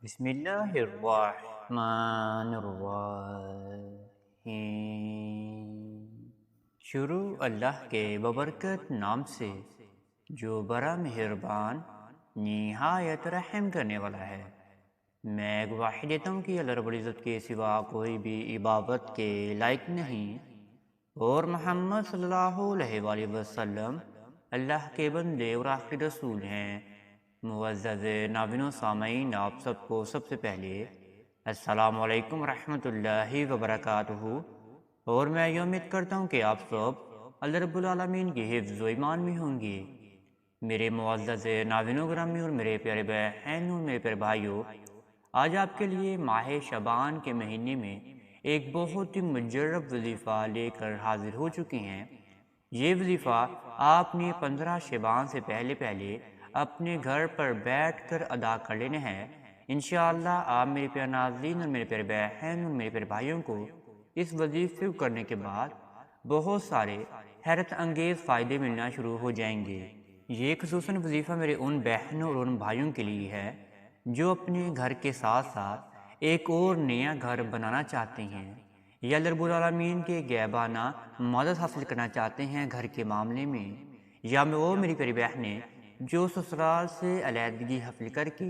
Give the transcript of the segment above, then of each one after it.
بسم اللہ الرحمن الرحیم۔ شروع اللہ کے ببرکت نام سے جو بڑا مہربان نہایت رحم کرنے والا ہے۔ میں گواہی دیتا ہوں کہ اللہ رب العزت کے سوا کوئی بھی عبادت کے لائق نہیں، اور محمد صلی اللہ علیہ وآلہ وسلم اللہ کے بندے اور آخری رسول ہیں۔ معزز ناظرین و سامعین، آپ سب کو سب سے پہلے السلام علیکم ورحمۃ اللہ وبرکاتہ، اور میں یہ امید کرتا ہوں کہ آپ سب اللہ رب العالمین کی حفظ و ایمان میں ہوں گے۔ میرے معزز ناظرین و گرامی اور میرے پیارے بہن اور میرے پیارے بھائیوں، آج آپ کے لیے ماہ شعبان کے مہینے میں ایک بہت ہی مجرب وظیفہ لے کر حاضر ہو چکے ہیں۔ یہ وظیفہ آپ نے 15 شعبان سے پہلے اپنے گھر پر بیٹھ کر ادا کر لینا ہے۔ انشاءاللہ آپ میرے پیارے ناظرین اور میرے پیارے بہن اور میرے پیارے بھائیوں کو اس وظیفے کو کرنے کے بعد بہت سارے حیرت انگیز فائدے ملنا شروع ہو جائیں گے۔ یہ خصوصاً وظیفہ میرے ان بہنوں اور ان بھائیوں کے لیے ہے جو اپنے گھر کے ساتھ ساتھ ایک اور نیا گھر بنانا چاہتے ہیں، یا اللہ رب العالمین کے غیبانہ مدد حاصل کرنا چاہتے ہیں گھر کے معاملے میں، یا میں وہ میری پیاری بہنیں جو سسرال سے علیحدگی حاصل کر کے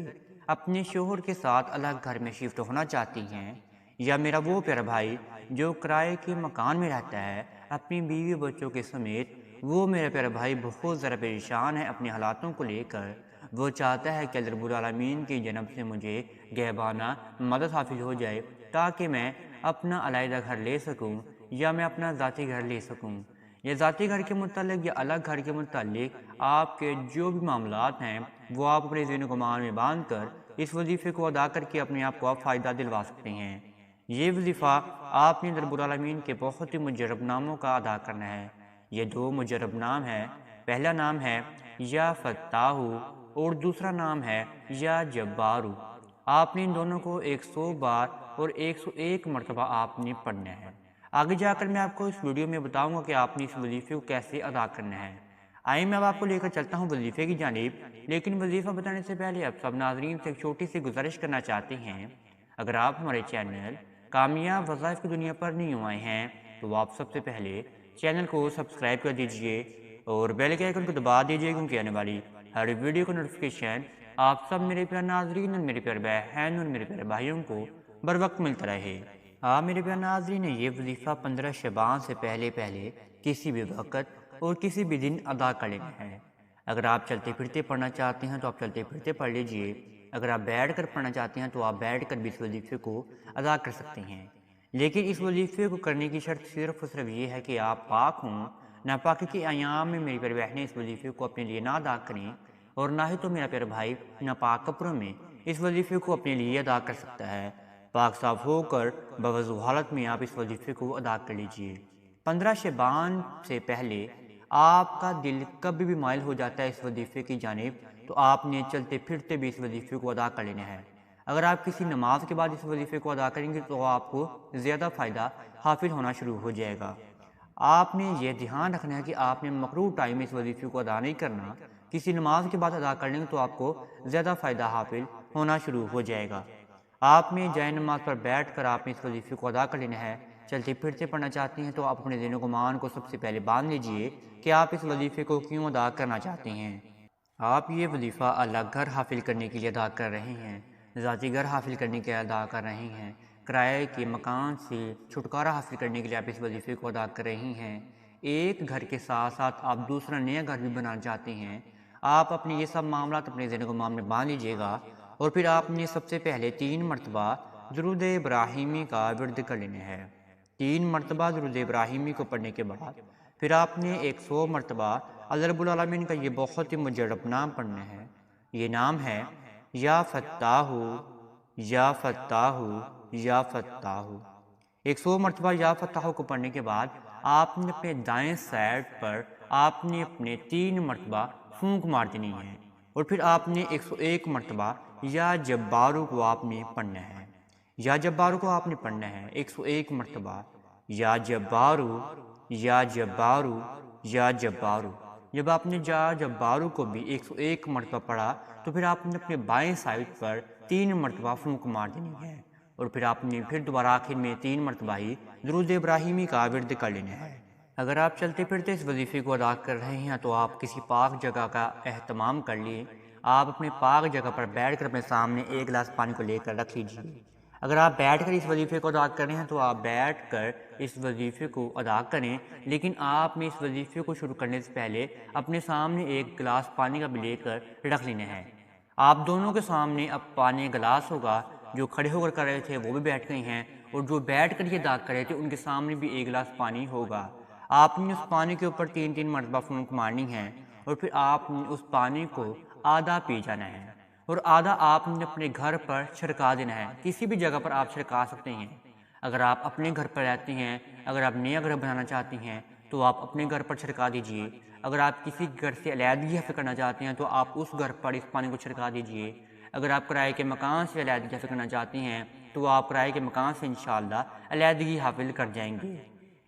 اپنے شوہر کے ساتھ الگ گھر میں شفٹ ہونا چاہتی ہیں، یا میرا وہ پیارا بھائی جو کرائے کے مکان میں رہتا ہے اپنی بیوی بچوں کے سمیت۔ وہ میرا پیارا بھائی بہت ذرا پریشان ہے اپنے حالاتوں کو لے کر۔ وہ چاہتا ہے کہ اللہ رب العالمین کی جانب سے مجھے غیبانہ مدد حاصل ہو جائے تاکہ میں اپنا علیحدہ گھر لے سکوں، یا میں اپنا ذاتی گھر لے سکوں۔ یہ ذاتی گھر کے متعلق یا الگ گھر کے متعلق آپ کے جو بھی معاملات ہیں وہ آپ اپنے ذہن و گمان میں باندھ کر اس وظیفے کو ادا کر کے اپنے آپ کو آپ فائدہ دلوا سکتے ہیں۔ یہ وظیفہ آپ نے رب العالمین کے بہت ہی مجرب ناموں کا ادا کرنا ہے۔ یہ دو مجرب نام ہے، پہلا نام ہے یا فتاح اور دوسرا نام ہے یا جبارو۔ آپ نے ان دونوں کو 100 بار اور 101 مرتبہ آپ نے پڑھنا ہے۔ آگے جا کر میں آپ کو اس ویڈیو میں بتاؤں گا کہ آپ نے اس وظیفے کو کیسے ادا کرنا ہے۔ آئیں میں اب آپ کو لے کر چلتا ہوں وظیفے کی جانب، لیکن وظیفہ بتانے سے پہلے اب سب ناظرین سے ایک چھوٹی سی گزارش کرنا چاہتے ہیں۔ اگر آپ ہمارے چینل کامیاب وظائف کی دنیا پر نیو آئے ہیں تو آپ سب سے پہلے چینل کو سبسکرائب کر دیجئے اور بیل کے آئیکن کو دبا دیجئے، کیونکہ آنے والی ہر ویڈیو کا نوٹیفیکیشن آپ سب میرے پیارے ناظرین اور میرے پیارے بہن اور میرے پیارے بھائیوں کو بر وقت ملتا رہے۔ میرے پیارے ناظرین، یہ وظیفہ 15 شعبان سے پہلے کسی بھی وقت اور کسی بھی دن ادا کر لینا ہے۔ اگر آپ چلتے پھرتے پڑھنا چاہتے ہیں تو آپ چلتے پھرتے پڑھ لیجئے، اگر آپ بیٹھ کر پڑھنا چاہتے ہیں تو آپ بیٹھ کر بھی اس وظیفے کو ادا کر سکتے ہیں۔ لیکن اس وظیفے کو کرنے کی شرط صرف یہ ہے کہ آپ پاک ہوں۔ ناپاکی کے ایام میں میری پیاری بہنیں اس وظیفے کو اپنے لیے نہ ادا کریں، اور نہ ہی تو میرا پیارا بھائی ناپاک کپڑوں میں اس وظیفے کو اپنے لیے ادا کر سکتا ہے۔ پاک صاف ہو کر بوضو حالت میں آپ اس وظیفے کو ادا کر لیجئے۔ 15 شعبان سے پہلے آپ کا دل کبھی بھی مائل ہو جاتا ہے اس وظیفے کی جانب، تو آپ نے چلتے پھرتے بھی اس وظیفے کو ادا کر لینا ہے۔ اگر آپ کسی نماز کے بعد اس وظیفے کو ادا کریں گے تو آپ کو زیادہ فائدہ حاصل ہونا شروع ہو جائے گا۔ آپ نے یہ دھیان رکھنا ہے کہ آپ نے مقرور ٹائم میں اس وظیفے کو ادا نہیں کرنا۔ کسی نماز کے بعد ادا کر لیں گے تو آپ کو زیادہ فائدہ حاصل ہونا شروع ہو جائے گا۔ آپ نے جائے نماز پر بیٹھ کر آپ نے اس وظیفے کو ادا کر لینا ہے۔ چلتے پھرتے پڑھنا چاہتے ہیں تو آپ اپنے ذہن و گمان کو سب سے پہلے باندھ لیجئے کہ آپ اس وظیفے کو کیوں ادا کرنا چاہتے ہیں۔ آپ یہ وظیفہ الگ گھر حاصل کرنے کے لیے ادا کر رہے ہیں، ذاتی گھر حاصل کرنے کے لیے ادا کر رہے ہیں، کرائے کے مکان سے چھٹکارا حاصل کرنے کے لیے آپ اس وظیفے کو ادا کر رہے ہیں، ایک گھر کے ساتھ ساتھ آپ دوسرا نیا گھر بھی بنانا چاہتے ہیں۔ آپ اپنے یہ سب معاملات اپنے ذہن و گمان میں باندھ لیجئے گا، اور پھر آپ نے سب سے پہلے 3 مرتبہ درود ابراہیمی کا ورد کر لینا ہے۔ 3 مرتبہ درود ابراہیمی کو پڑھنے کے بعد پھر آپ نے 100 مرتبہ اللہ رب العالمین کا یہ بہت ہی مجرب نام پڑھنا ہے۔ یہ نام ہے یا فتاح، یا فتاح، یا فتاح۔ 100 مرتبہ یا فتاح کو پڑھنے کے بعد آپ نے اپنے دائیں سائڈ پر آپ نے اپنے 3 مرتبہ پھونک مار دینی ہے، اور پھر آپ نے 101 مرتبہ یا جبارو کو آپ نے پڑھنا ہے۔ یا جبارو کو آپ نے پڑھنا ہے 101 مرتبہ، یا جبارو، یا جبارو، یا جبارو۔ جب آپ نے یا جبارو کو بھی 101 مرتبہ پڑھا تو پھر آپ نے اپنے بائیں سائڈ پر 3 مرتبہ فونک مار دینی ہے، اور پھر آپ نے پھر دوبارہ آخر میں 3 مرتبہ ہی درود ابراہیمی کا ورد کر لینا ہے۔ اگر آپ چلتے پھرتے اس وظیفے کو ادا کر رہے ہیں تو آپ کسی پاک جگہ کا اہتمام کر لیے۔ آپ اپنے پاک جگہ پر بیٹھ کر اپنے سامنے ایک گلاس پانی کو لے کر رکھ لیجیے۔ اگر آپ بیٹھ کر اس وظیفے کو ادا کر رہے ہیں تو آپ بیٹھ کر اس وظیفے کو ادا کریں، لیکن آپ نے اس وظیفے کو شروع کرنے سے پہلے اپنے سامنے ایک گلاس پانی کا بھی لے کر رکھ لینا ہے۔ آپ دونوں کے سامنے اب پانی گلاس ہوگا، جو کھڑے ہو کر رہے تھے وہ بھی بیٹھ گئے ہیں، اور جو بیٹھ کر یہ ادا کر رہے تھے ان کے سامنے بھی ایک گلاس پانی ہوگا۔ آپ نے اس پانی کے اوپر 3 مرتبہ فونک مارنی ہے، اور پھر آپ نے اس پانی کو آدھا پی جانا ہے، اور آدھا آپ نے اپنے گھر پر چھڑکا دینا ہے۔ کسی بھی جگہ پر آپ چھڑکا سکتے ہیں۔ اگر آپ اپنے گھر پر رہتے ہیں، اگر آپ نیا گھر بنانا چاہتے ہیں تو آپ اپنے گھر پر چھڑکا دیجئے۔ اگر آپ کسی گھر سے علیحدگی حاصل کرنا چاہتے ہیں تو آپ اس گھر پر اس پانی کو چھڑکا دیجئے۔ اگر آپ کرائے کے مکان سے علیحدگی حاصل کرنا چاہتے ہیں تو آپ کرائے کے مکان سے انشاءاللہ علیحدگی حاصل کر جائیں گے۔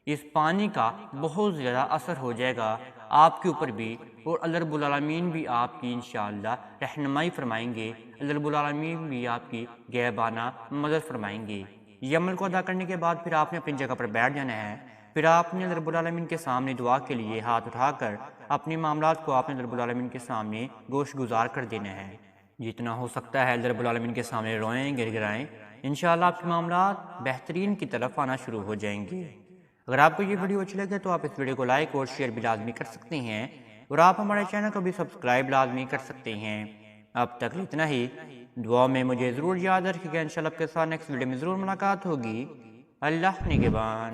اس پانی کا بہت زیادہ اثر ہو جائے گا آپ کے اوپر بھی، اور اللہ رب العالمین بھی آپ کی انشاءاللہ رہنمائی فرمائیں گے۔ اللہ رب العالمین بھی آپ کی غیبانہ مدد فرمائیں گے۔ یہ عمل کو ادا کرنے کے بعد پھر آپ نے اپنی جگہ پر بیٹھ جانا ہے۔ پھر آپ نے اللہ رب العالمین کے سامنے دعا کے لیے ہاتھ اٹھا کر اپنے معاملات کو آپ نے اللہ رب العالمین کے سامنے گوش گزار کر دینا ہے۔ جتنا ہو سکتا ہے اللہ رب العالمین کے سامنے روئیں، گر گرائیں، انشاءاللہ آپ کے معاملات بہترین کی طرف آنا شروع ہو جائیں گے۔ اگر آپ کو یہ ویڈیو اچھی لگے تو آپ اس ویڈیو کو لائک اور شیئر بھی لازمی کر سکتے ہیں، اور آپ ہمارے چینل کو بھی سبسکرائب لازمی کر سکتے ہیں۔ اب تک اتنا ہی، دعا میں مجھے ضرور یاد رکھیے گا۔ انشاءاللہ آپ کے ساتھ نیکسٹ ویڈیو میں ضرور ملاقات ہوگی۔ اللہ نگہبان۔